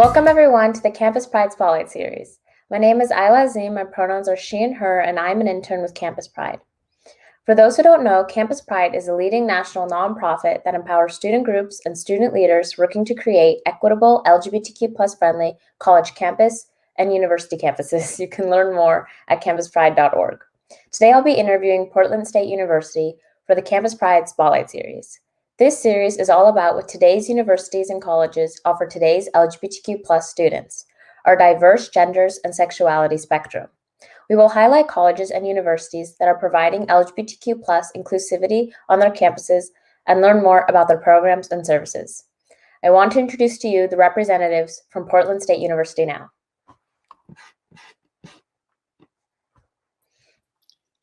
Welcome everyone to the Campus Pride Spotlight Series. My name is Ayla Azim, my pronouns are she and her, and I'm an intern with Campus Pride. For those who don't know, Campus Pride is a leading national nonprofit that empowers student groups and student leaders working to create equitable LGBTQ+ friendly college campus and university campuses. You can learn more at campuspride.org. Today I'll be interviewing Portland State University for the Campus Pride Spotlight Series. This series is all about what today's universities and colleges offer today's LGBTQ+ students, our diverse genders and sexuality spectrum. We will highlight colleges and universities that are providing LGBTQ+ inclusivity on their campuses and learn more about their programs and services. I want to introduce to you the representatives from Portland State University now.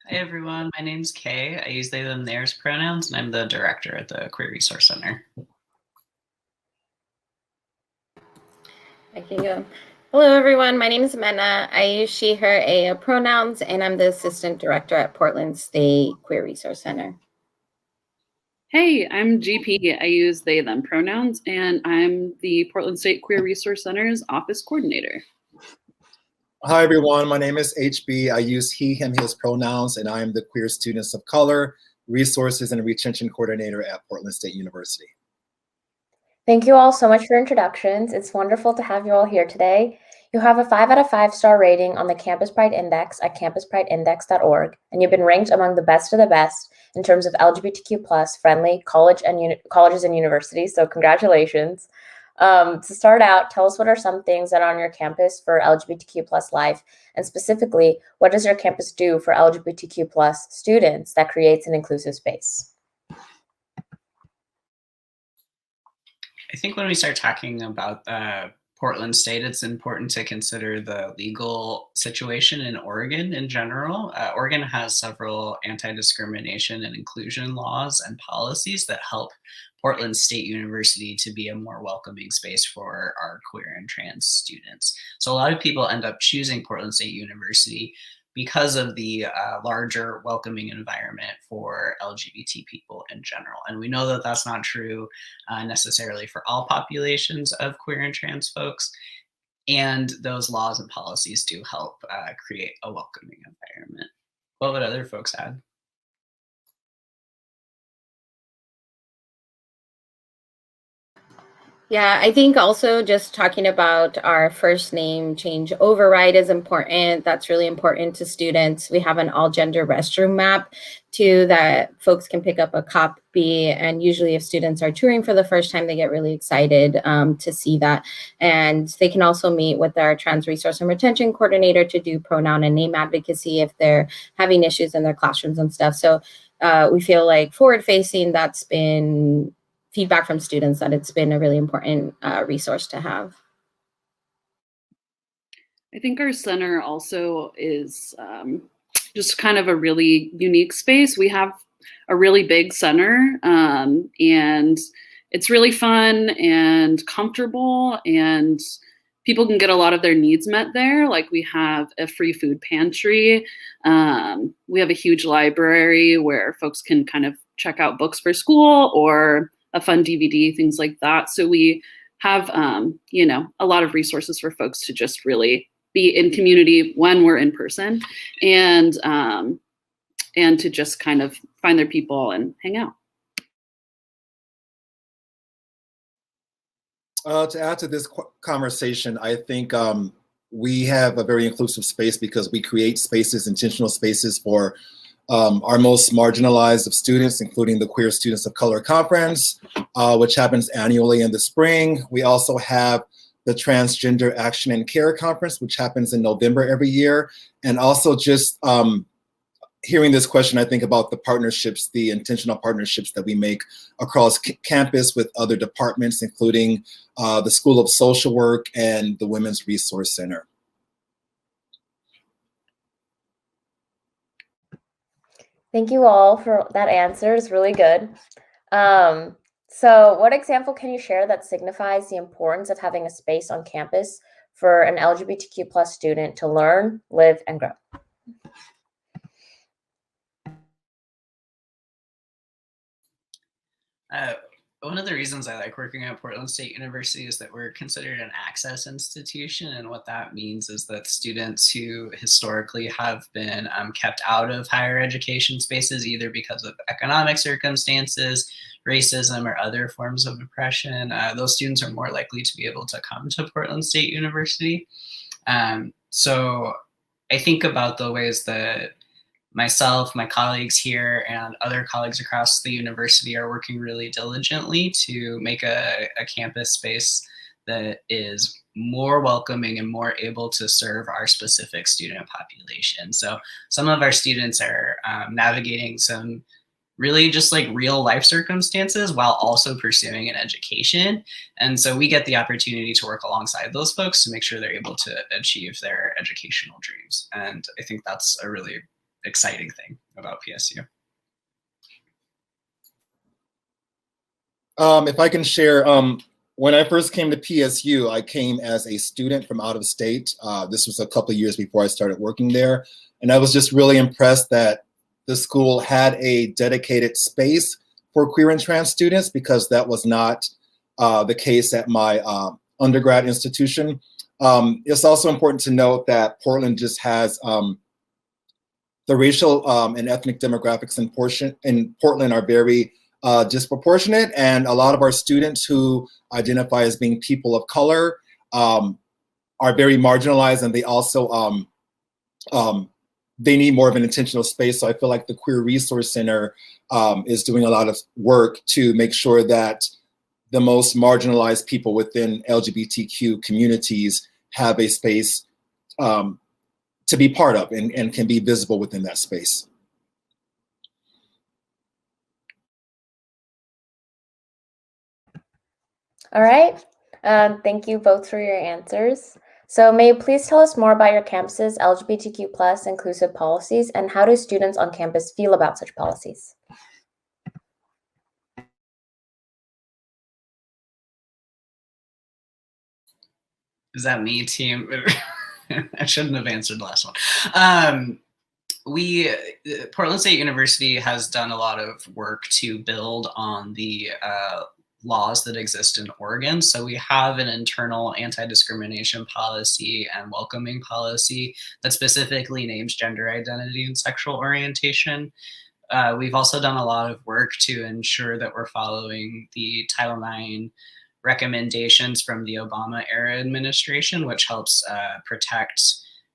Hi everyone, my name's Kay. I use they, them, theirs pronouns, and I'm the director at the Queer Resource Center. I can go. Hello everyone, my name is Mena. I use she, her, a pronouns, and I'm the assistant director at Portland State Queer Resource Center. Hey, I'm GP. I use they, them pronouns, and I'm the Portland State Queer Resource Center's office coordinator. Hi, everyone. My name is HB. I use he, him, his pronouns, and I am the Queer Students of Color Resources and Retention Coordinator at Portland State University. Thank you all so much for introductions. It's wonderful to have you all here today. You have a 5 out of 5 star rating on the Campus Pride Index at campusprideindex.org, and you've been ranked among the best of the best in terms of LGBTQ+ friendly colleges and universities, so congratulations. To start out, tell us what are some things that are on your campus for LGBTQ+ life, and specifically, what does your campus do for LGBTQ+ students that creates an inclusive space? I think when we start talking about Portland State, it's important to consider the legal situation in Oregon in general. Oregon has several anti-discrimination and inclusion laws and policies that help Portland State University to be a more welcoming space for our queer and trans students. So a lot of people end up choosing Portland State University because of the larger welcoming environment for LGBT people in general. And we know that that's not true necessarily for all populations of queer and trans folks. And those laws and policies do help create a welcoming environment. What would other folks add? Yeah, I think also just talking about our first name change override is important. That's really important to students. We have an all gender restroom map too that folks can pick up a copy. And usually if students are touring for the first time, they get really excited to see that. And they can also meet with our trans resource and retention coordinator to do pronoun and name advocacy if they're having issues in their classrooms and stuff. So we feel like forward facing, that's been feedback from students that it's been a really important resource to have. I think our center also is just kind of a really unique space. We have a really big center and it's really fun and comfortable, and people can get a lot of their needs met there. Like we have a free food pantry. We have a huge library where folks can kind of check out books for school or a fun DVD, things like that. So we have, a lot of resources for folks to just really be in community when we're in person, and to just kind of find their people and hang out. To add to this conversation, I think we have a very inclusive space because we create spaces, intentional spaces for our most marginalized of students, including the Queer Students of Color Conference, which happens annually in the spring. We also have the Transgender Action and Care Conference, which happens in November every year. And also just hearing this question, I think about the partnerships, the intentional partnerships that we make across campus with other departments, including the School of Social Work and the Women's Resource Center. Thank you all for that answer. It's really good. So what example can you share that signifies the importance of having a space on campus for an LGBTQ+ student to learn, live, and grow? One of the reasons I like working at Portland State University is that we're considered an access institution. And what that means is that students who historically have been kept out of higher education spaces, either because of economic circumstances, racism, or other forms of oppression, those students are more likely to be able to come to Portland State University. So I think about the ways that myself, my colleagues here, and other colleagues across the university are working really diligently to make a campus space that is more welcoming and more able to serve our specific student population. So some of our students are navigating some really just like real life circumstances while also pursuing an education. And so we get the opportunity to work alongside those folks to make sure they're able to achieve their educational dreams. And I think that's a really exciting thing about PSU. If I can share, when I first came to PSU, I came as a student from out of state. This was a couple of years before I started working there. And I was just really impressed that the school had a dedicated space for queer and trans students, because that was not the case at my undergrad institution. It's also important to note that Portland just has the racial and ethnic demographics in Portland are very disproportionate, and a lot of our students who identify as being people of color are very marginalized, and they also they need more of an intentional space. So I feel like the Queer Resource Center is doing a lot of work to make sure that the most marginalized people within LGBTQ communities have a space to be part of and can be visible within that space. All right. Thank you both for your answers. So may you please tell us more about your campus's LGBTQ+ inclusive policies, and how do students on campus feel about such policies? Is that me, team? I shouldn't have answered the last one. Portland State University has done a lot of work to build on the laws that exist in Oregon. So we have an internal anti-discrimination policy and welcoming policy that specifically names gender identity and sexual orientation. We've also done a lot of work to ensure that we're following the Title IX recommendations from the Obama era administration, which helps protect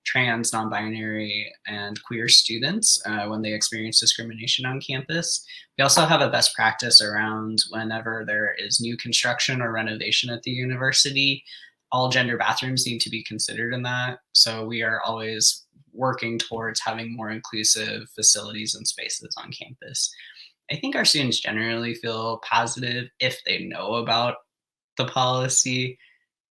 trans, non-binary, and queer students when they experience discrimination on campus. We also have a best practice around whenever there is new construction or renovation at the university, all gender bathrooms need to be considered in that. So we are always working towards having more inclusive facilities and spaces on campus. I think our students generally feel positive if they know about the policy.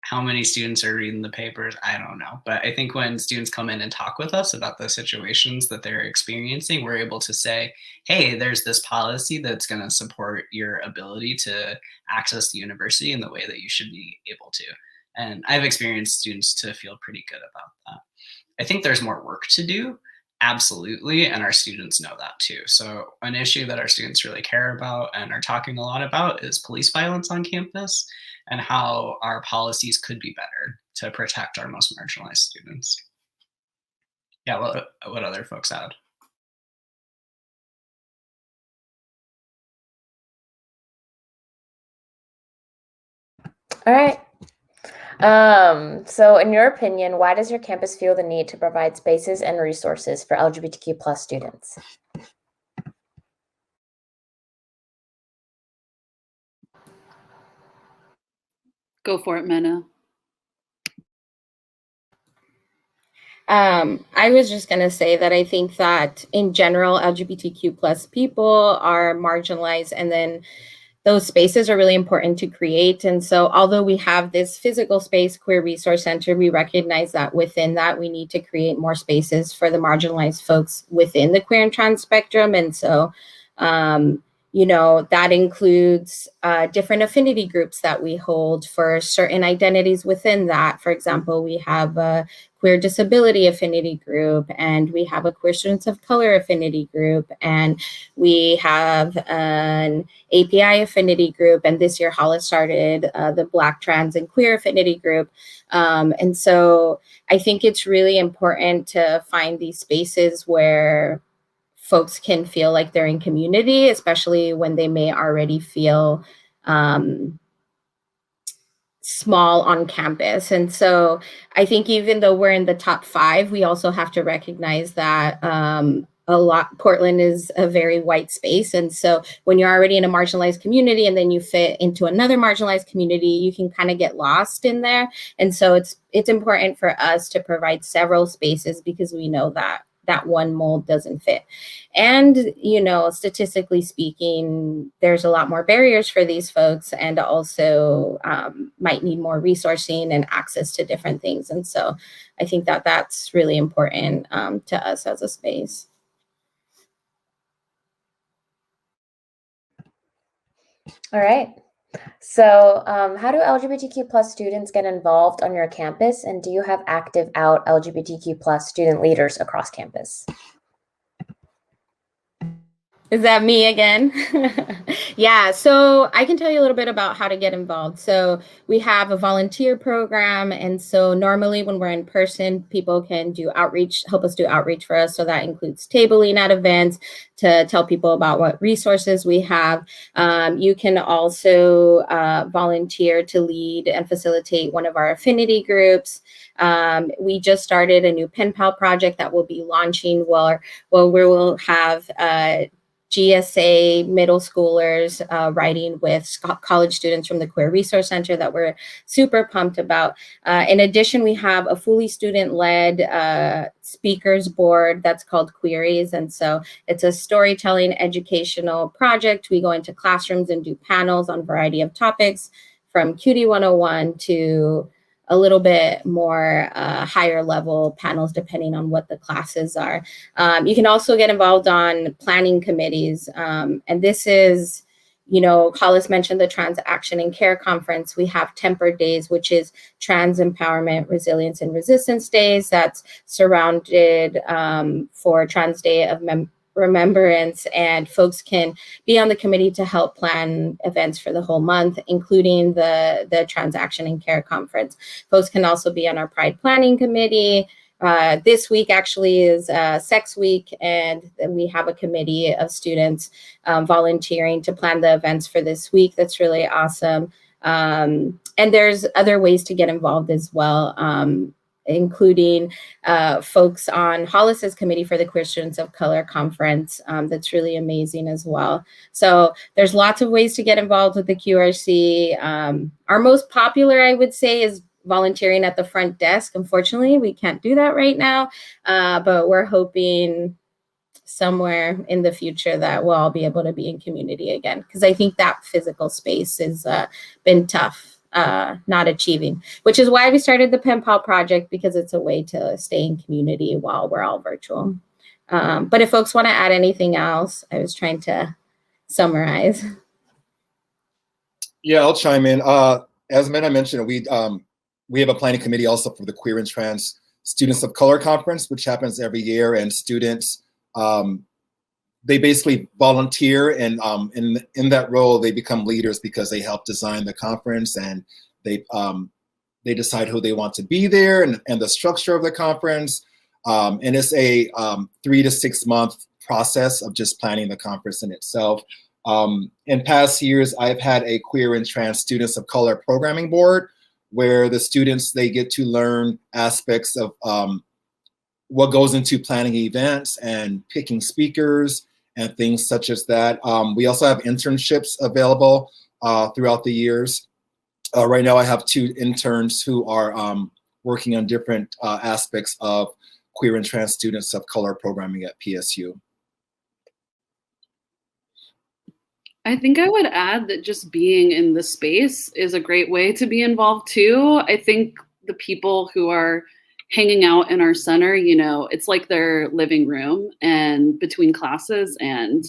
How many students are reading the papers, I don't know. But I think when students come in and talk with us about the situations that they're experiencing, we're able to say, hey, there's this policy that's going to support your ability to access the university in the way that you should be able to. And I've experienced students to feel pretty good about that. I think there's more work to do, absolutely, and our students know that too. So an issue that our students really care about and are talking a lot about is police violence on campus, and how our policies could be better to protect our most marginalized students. Yeah, what other folks add? All right. So in your opinion, why does your campus feel the need to provide spaces and resources for LGBTQ+ students? Go for it, Mena. I was just going to say that I think that in general, LGBTQ+ people are marginalized, and then those spaces are really important to create. And so although we have this physical space, Queer Resource Center, we recognize that within that we need to create more spaces for the marginalized folks within the queer and trans spectrum. And so That includes different affinity groups that we hold for certain identities within that. For example, we have a queer disability affinity group, and we have a queer students of color affinity group, and we have an API affinity group. And this year, Hollis started the Black, Trans, and Queer affinity group. And so I think it's really important to find these spaces where folks can feel like they're in community, especially when they may already feel small on campus. And so I think even though we're in the top 5, we also have to recognize that Portland is a very white space. And so when you're already in a marginalized community and then you fit into another marginalized community, you can kind of get lost in there. And so it's important for us to provide several spaces, because we know that one mold doesn't fit. And, statistically speaking, there's a lot more barriers for these folks, and also might need more resourcing and access to different things. And so I think that that's really important to us as a space. All right. So how do LGBTQ plus students get involved on your campus? And do you have active out LGBTQ plus student leaders across campus? Is that me again? Yeah, so I can tell you a little bit about how to get involved. So we have a volunteer program. And so normally when we're in person, people can do outreach, help us do outreach for us. So that includes tabling at events to tell people about what resources we have. You can also volunteer to lead and facilitate one of our affinity groups. We just started a new pen pal project that will be launching where we will have GSA middle schoolers writing with college students from the Queer Resource Center that we're super pumped about. In addition, we have a fully student-led speakers board that's called Queries. And so it's a storytelling educational project. We go into classrooms and do panels on a variety of topics, from Cutie 101 to a little bit more higher level panels, depending on what the classes are. You can also get involved on planning committees. And this is, Hollis mentioned the Trans Action and Care Conference. We have Tempered Days, which is Trans Empowerment, Resilience, and Resistance Days. That's surrounded for Trans Day of Remembrance, and folks can be on the committee to help plan events for the whole month, including the Trans Action and Care Conference. Folks can also be on our Pride Planning Committee. This week actually is Sex Week, and we have a committee of students volunteering to plan the events for this week. That's really awesome. And there's other ways to get involved as well, including folks on Hollis's committee for the Queer Students of Color Conference. That's really amazing as well. So there's lots of ways to get involved with the QRC. Our most popular, I would say, is volunteering at the front desk. Unfortunately, we can't do that right now, but we're hoping somewhere in the future that we'll all be able to be in community again, because I think that physical space has been tough not achieving, which is why we started the Pen Pal project, because it's a way to stay in community while we're all virtual. But if folks want to add anything else, I was trying to summarize. Yeah, I'll chime in. As Mena mentioned, we have a planning committee also for the Queer and Trans Students of Color Conference, which happens every year, and students, they basically volunteer, and in that role, they become leaders because they help design the conference, and they decide who they want to be there, and the structure of the conference. And it's a 3 to 6 month process of just planning the conference in itself. In past years, I've had a Queer and Trans Students of Color programming board, where the students, they get to learn aspects of what goes into planning events and picking speakers and things such as that. We also have internships available throughout the years. Right now I have 2 interns who are working on different aspects of Queer and Trans Students of Color programming at PSU. I think I would add that just being in the space is a great way to be involved too. I think the people who are hanging out in our center, it's like their living room, and between classes, and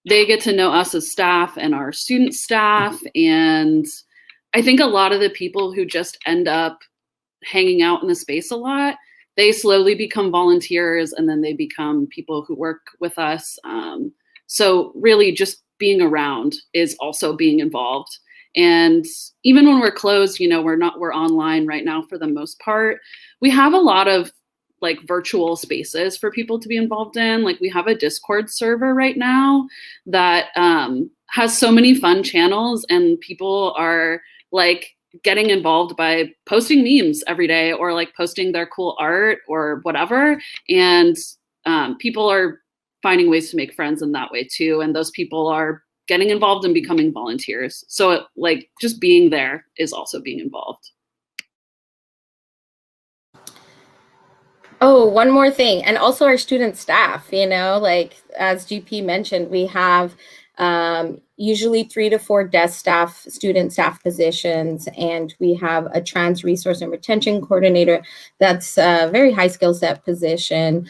they get to know us as staff and our student staff. And I think a lot of the people who just end up hanging out in the space a lot, they slowly become volunteers, and then they become people who work with us. So really just being around is also being involved. And even when we're closed, you know, we're online right now for the most part. We have a lot of like virtual spaces for people to be involved in. Like we have a Discord server right now that has so many fun channels, and people are like getting involved by posting memes every day, or like posting their cool art or whatever. And people are finding ways to make friends in that way too. And those people are getting involved and becoming volunteers. So like just being there is also being involved. Oh, one more thing. And also our student staff, you know, like as GP mentioned, we have usually 3 to 4 desk staff, student staff positions, and we have a trans resource and retention coordinator. That's a very high skill set position.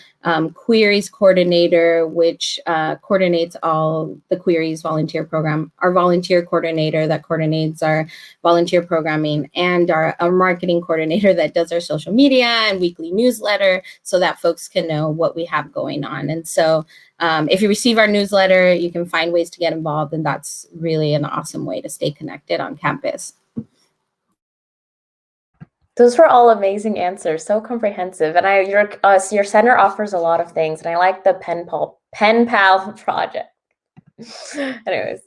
Queries coordinator, which coordinates all the queries volunteer program, our volunteer coordinator that coordinates our volunteer programming, and our marketing coordinator that does our social media and weekly newsletter so that folks can know what we have going on. And so if you receive our newsletter, you can find ways to get involved, and that's really an awesome way to stay connected on campus. Those were all amazing answers, so comprehensive. And your center offers a lot of things, and I like the pen pal project. Anyways,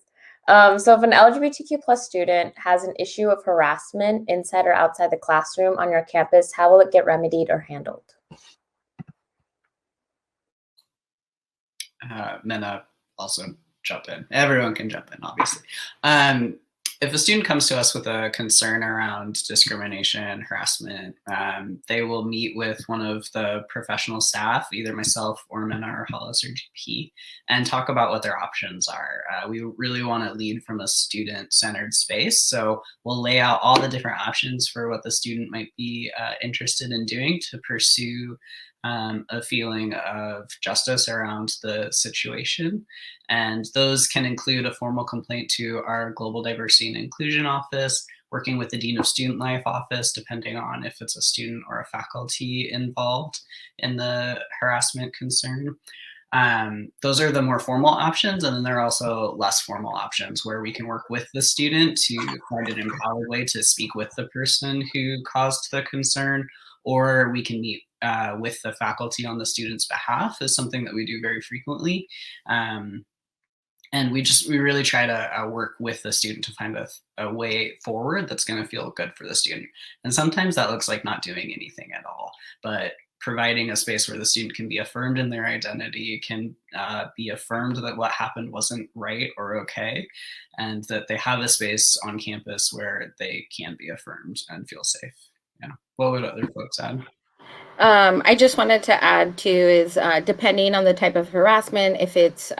so if an LGBTQ+ student has an issue of harassment inside or outside the classroom on your campus, how will it get remedied or handled? Mena also jump in. Everyone can jump in, obviously. If a student comes to us with a concern around discrimination, harassment, they will meet with one of the professional staff, either myself or Mena or Hollis or GP, and talk about what their options are. We really want to lead from a student-centered space, so we'll lay out all the different options for what the student might be interested in doing to pursue a feeling of justice around the situation. And those can include a formal complaint to our Global Diversity and Inclusion Office, working with the Dean of Student Life office, depending on if it's a student or a faculty involved in the harassment concern. Those are the more formal options, and then there are also less formal options where we can work with the student to find an empowered way to speak with the person who caused the concern, or we can meet with the faculty on the student's behalf is something that we do very frequently. And we really try to work with the student to find a way forward that's going to feel good for the student. And sometimes that looks like not doing anything at all, but providing a space where the student can be affirmed in their identity, can be affirmed that what happened wasn't right or okay, and that they have a space on campus where they can be affirmed and feel safe. Yeah. What would other folks add? I just wanted to add too is depending on the type of harassment, if it's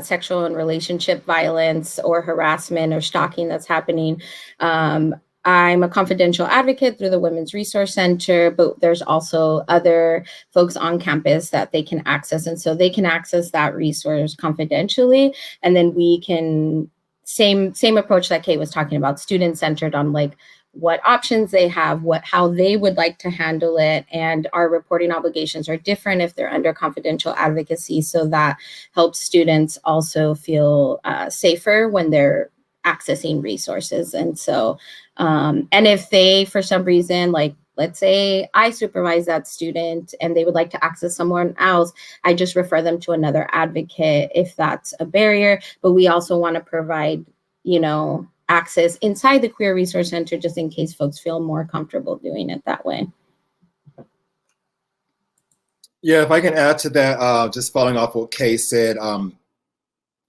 sexual and relationship violence or harassment or stalking that's happening, I'm a confidential advocate through the Women's Resource Center, but there's also other folks on campus that they can access. And so they can access that resource confidentially. And then we can, same approach that Kate was talking about, student-centered on like what options they have, how they would like to handle it. And our reporting obligations are different if they're under confidential advocacy. So that helps students also feel safer when they're accessing resources. And so, and if they, for some reason, like, let's say I supervise that student and they would like to access someone else, I just refer them to another advocate if that's a barrier. But we also want to provide, access inside the Queer Resource Center, just in case folks feel more comfortable doing it that way. Yeah, if I can add to that, just following off what Kay said,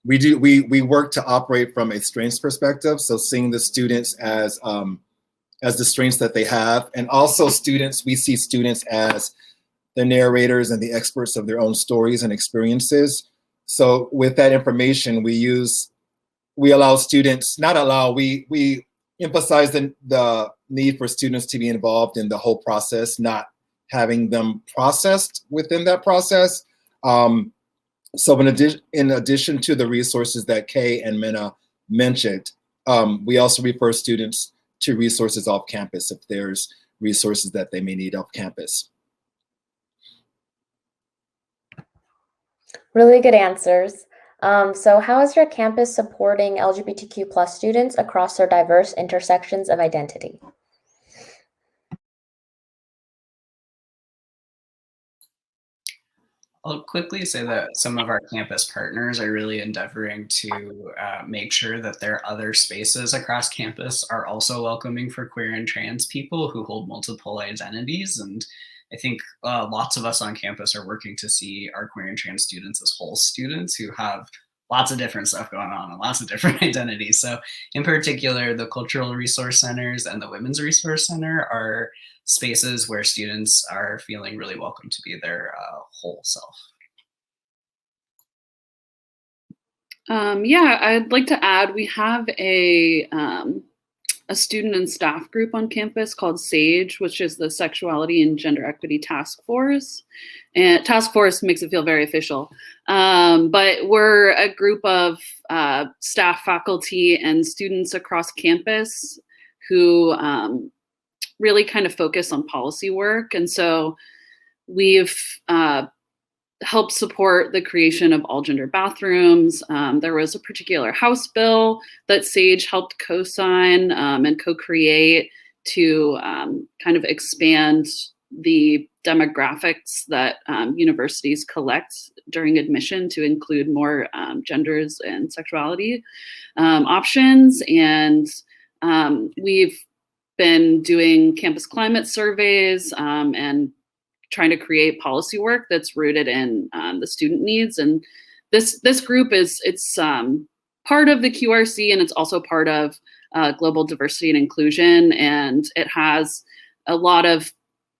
we work to operate from a strengths perspective, so seeing the students as the strengths that they have, and also we see students as the narrators and the experts of their own stories and experiences. So with that information, we emphasize the need for students to be involved in the whole process, not having them processed within that process. So in addition to the resources that Kay and Mena mentioned, we also refer students to resources off campus if there's resources that they may need off campus. Really good answers. So how is your campus supporting LGBTQ+ students across their diverse intersections of identity? I'll quickly say that some of our campus partners are really endeavoring to make sure that their other spaces across campus are also welcoming for queer and trans people who hold multiple identities. And I think lots of us on campus are working to see our queer and trans students as whole students who have lots of different stuff going on and lots of different identities. So in particular, the Cultural Resource Centers and the Women's Resource Center are spaces where students are feeling really welcome to be their whole self. Yeah, I'd like to add, we have a student and staff group on campus called SAGE, which is the Sexuality and Gender Equity Task Force. And task force makes it feel very official. But we're a group of staff, faculty, and students across campus who really kind of focus on policy work. And so we've helped support the creation of all gender bathrooms. There was a particular House bill that SAGE helped co-sign and co-create to kind of expand the demographics that universities collect during admission to include more genders and sexuality options. And we've been doing campus climate surveys and trying to create policy work that's rooted in the student needs. And this group it's part of the QRC, and it's also part of global diversity and inclusion. And it has a lot of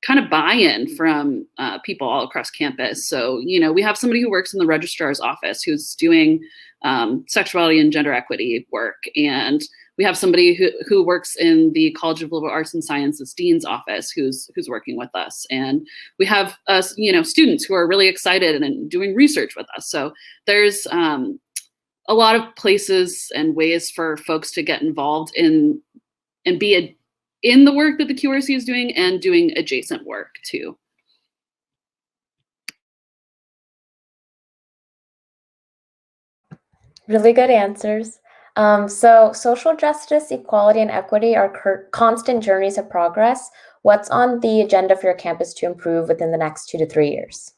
kind of buy-in from people all across campus. So, you know, we have somebody who works in the registrar's office who's doing sexuality and gender equity work. And we have somebody who works in the College of Liberal Arts and Sciences Dean's office who's working with us. And we have students who are really excited and doing research with us. So there's a lot of places and ways for folks to get involved in and be in the work that the QRC is doing and doing adjacent work too. Really good answers. So social justice, equality, and equity are constant journeys of progress. What's on the agenda for your campus to improve within the next 2 to 3 years?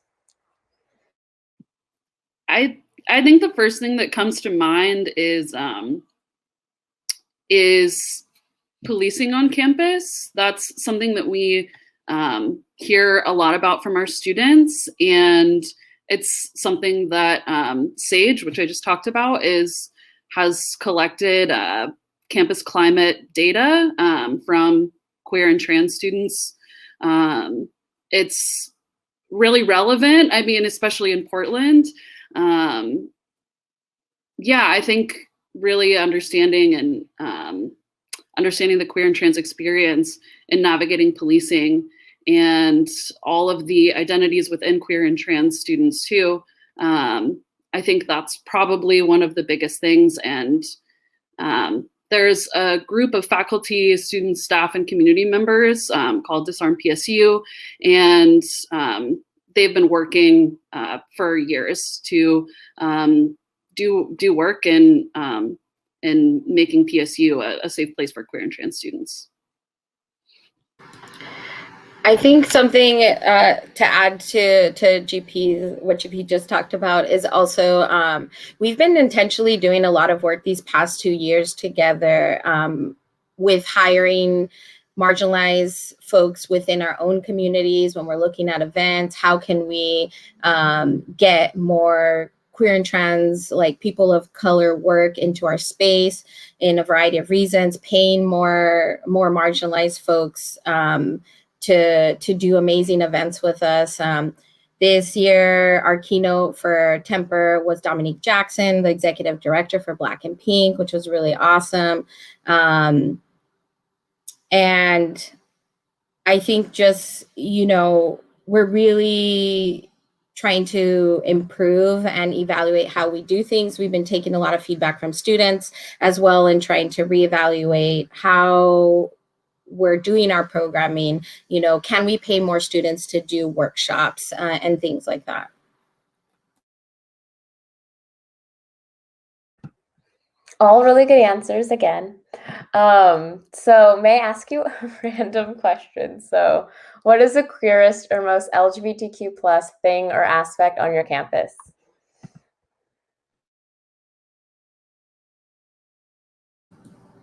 I think the first thing that comes to mind is policing on campus. That's something that we hear a lot about from our students, and it's something that SAGE, which I just talked about, has collected campus climate data from queer and trans students. It's really relevant, I mean, especially in Portland. Yeah, I think really understanding the queer and trans experience in navigating policing and all of the identities within queer and trans students too. I think that's probably one of the biggest things. And there's a group of faculty, students, staff, and community members called Disarm PSU. And they've been working for years to do work in making PSU a safe place for queer and trans students. I think something to add to GP, what GP just talked about, is also we've been intentionally doing a lot of work these past 2 years together with hiring marginalized folks within our own communities. When we're looking at events, how can we get more queer and trans, like people of color, work into our space in a variety of reasons, paying more marginalized folks to do amazing events with us. This year, our keynote for Temper was Dominique Jackson, the executive director for Black and Pink, which was really awesome. And I think just, we're really trying to improve and evaluate how we do things. We've been taking a lot of feedback from students as well and trying to reevaluate how we're doing our programming. You know, can we pay more students to do workshops and things like that? All really good answers again. So may I ask you a random question? So what is the queerest or most LGBTQ plus thing or aspect on your campus?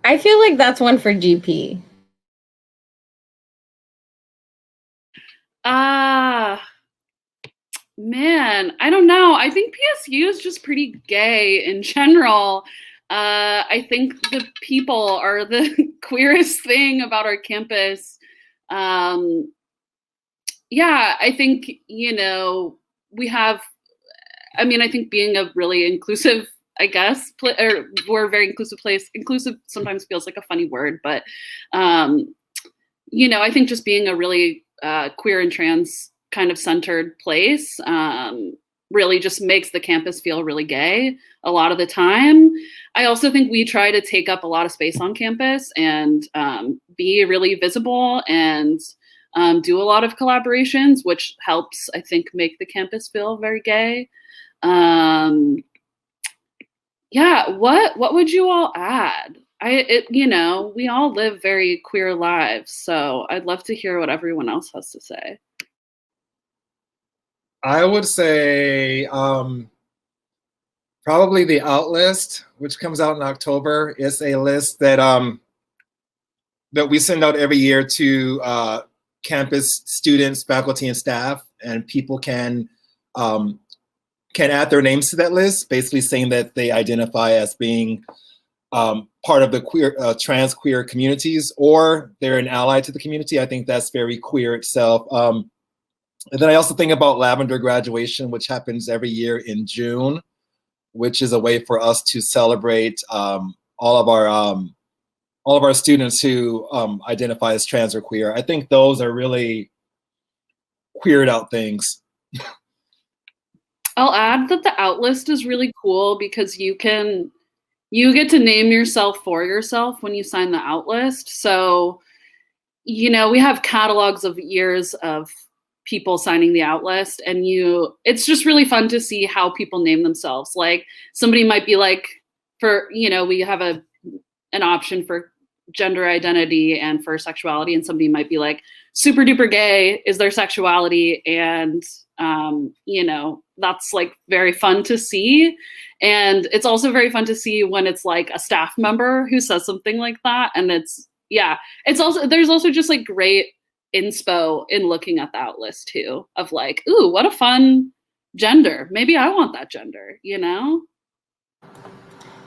I feel like that's one for GP. Man, I don't know. I think PSU is just pretty gay in general. I think the people are the queerest thing about our campus. Yeah, I think, you know, we have, I mean, I think being a really inclusive, I guess, or we're a very inclusive place. Inclusive sometimes feels like a funny word, but, you know, I think just being a really queer and trans kind of centered place really just makes the campus feel really gay a lot of the time. I also think we try to take up a lot of space on campus and be really visible and do a lot of collaborations, which helps, I think, make the campus feel very gay. Yeah, what would you all add? You know, we all live very queer lives, so I'd love to hear what everyone else has to say. I would say probably the out list, which comes out in October. It's a list that that we send out every year to campus students, faculty, and staff, and people can add their names to that list, basically saying that they identify as being part of the queer, trans queer communities, or they're an ally to the community. I think that's very queer itself. And then I also think about Lavender graduation, which happens every year in June, which is a way for us to celebrate all of our students who identify as trans or queer. I think those are really queered out things. I'll add that the out list is really cool because you get to name yourself for yourself when you sign the out list. So, you know, we have catalogs of years of people signing the out list, and it's just really fun to see how people name themselves. Like somebody might be like, we have an option for gender identity and for sexuality, and somebody might be like super duper gay is their sexuality, and you know, that's like very fun to see. And it's also very fun to see when it's like a staff member who says something like that. And there's also just like great inspo in looking at that list too, of like, ooh, what a fun gender. Maybe I want that gender, you know?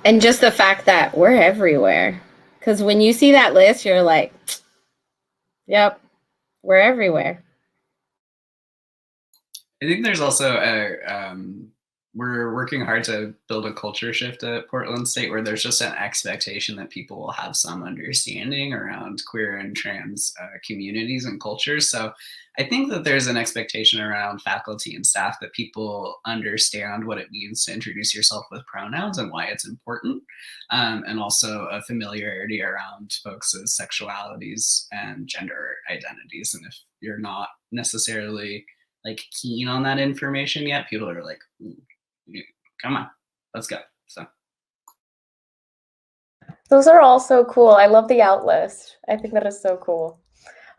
And just the fact that we're everywhere. Because when you see that list, you're like, yep, we're everywhere. I think there's also we're working hard to build a culture shift at Portland State where there's just an expectation that people will have some understanding around queer and trans communities and cultures. So I think that there's an expectation around faculty and staff that people understand what it means to introduce yourself with pronouns and why it's important, and also a familiarity around folks' sexualities and gender identities. And if you're not necessarily like keen on that information yet, people are like, come on, let's go. So those are all so cool. I love the out list. I think that is so cool.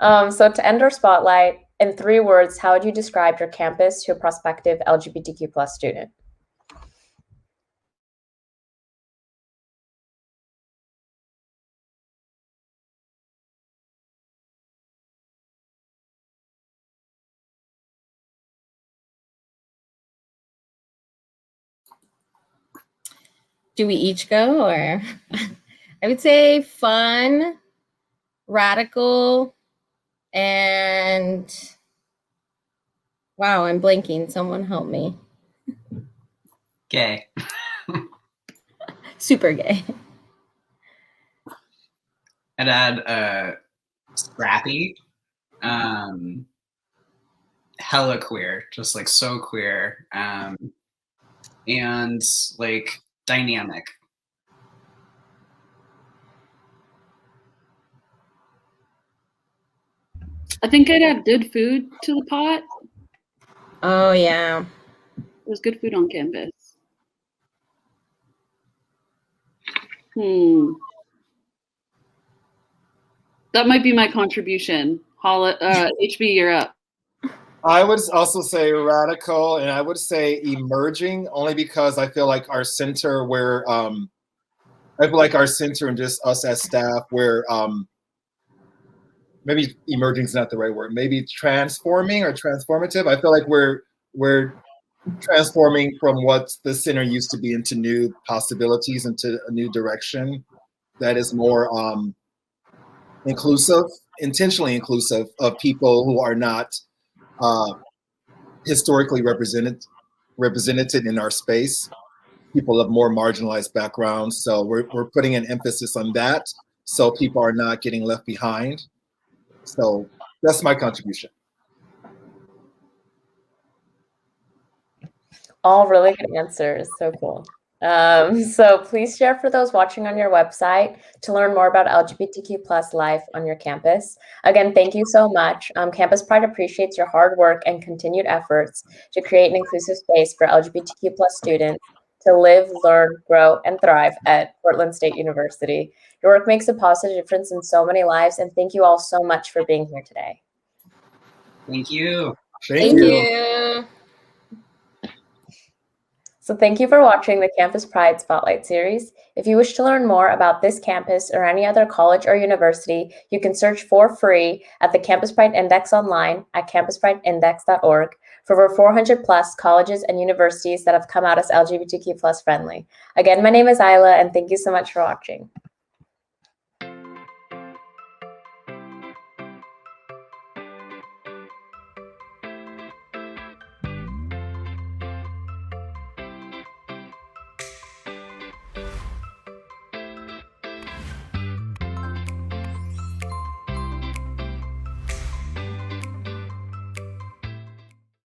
So to end our spotlight, in 3 words, how would you describe your campus to a prospective LGBTQ plus student? Do we each go, or? I would say fun, radical, and wow, I'm blanking. Someone help me. gay. Super gay. I'd add scrappy, hella queer, just like so queer, and like dynamic. I think I'd add good food to the pot. Oh, yeah. There's good food on campus. That might be my contribution. HB, you're up. I would also say radical, and I would say emerging, only because I feel like our center where I feel like our center and just us as staff where maybe emerging is not the right word, maybe transforming or transformative. I feel like we're transforming from what the center used to be into new possibilities, into a new direction that is more inclusive, intentionally inclusive of people who are not historically represented in our space, people of more marginalized backgrounds. So we're putting an emphasis on that, so people are not getting left behind. So that's my contribution. All really good answers. So cool. So please share for those watching on your website to learn more about LGBTQ+ life on your campus. Again, thank you so much. Campus Pride appreciates your hard work and continued efforts to create an inclusive space for LGBTQ+ students to live, learn, grow, and thrive at Portland State University. Your work makes a positive difference in so many lives, and thank you all so much for being here today. Thank you. Thank you. So thank you for watching the Campus Pride Spotlight series. If you wish to learn more about this campus or any other college or university, you can search for free at the Campus Pride Index online at campusprideindex.org for over 400 plus colleges and universities that have come out as LGBTQ+ friendly. Again, my name is Ayla, and thank you so much for watching.